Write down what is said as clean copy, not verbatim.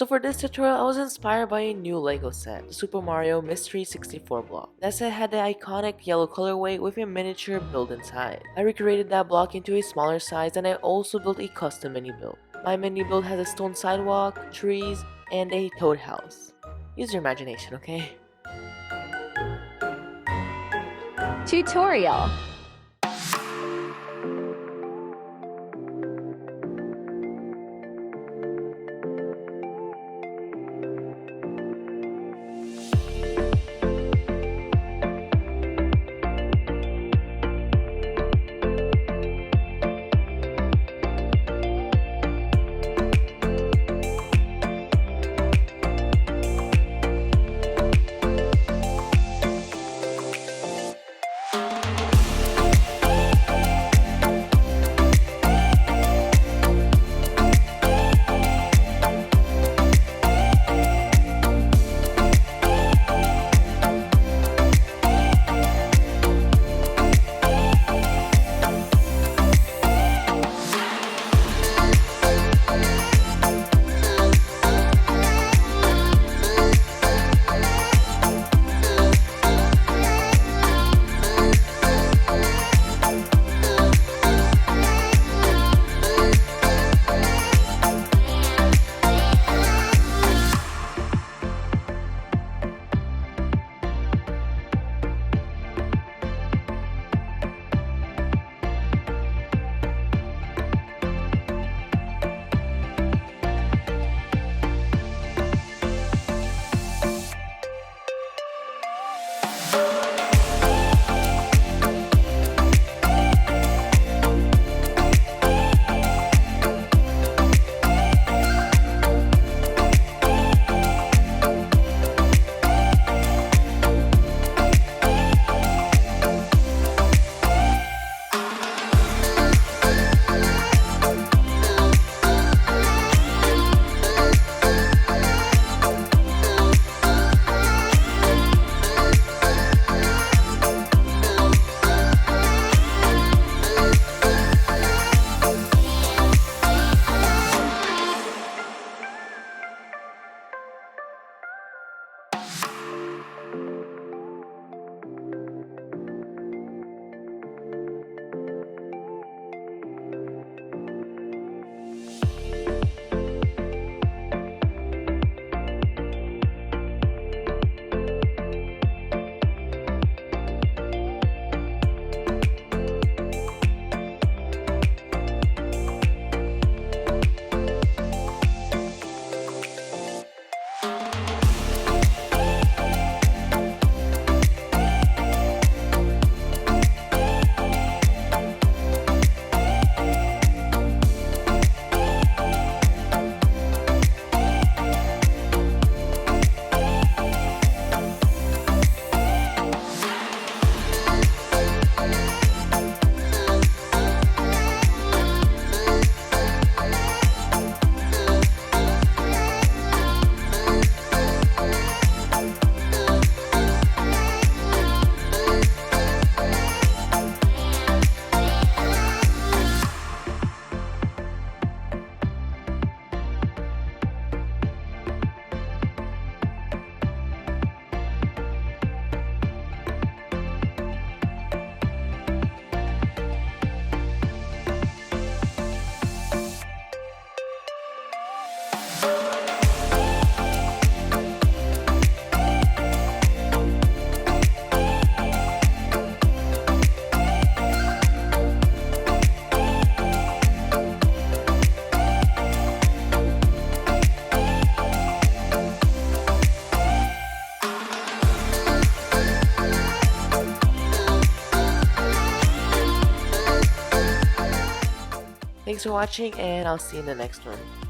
So for this tutorial, I was inspired by a new LEGO set, the Super Mario Mystery 64 block. That set had the iconic yellow colorway with a miniature build inside. I recreated that block into a smaller size and I also built a custom mini build. My mini build has a stone sidewalk, trees, and a toad house. Use your imagination, okay? Tutorial. Thanks for watching and I'll see you in the next one.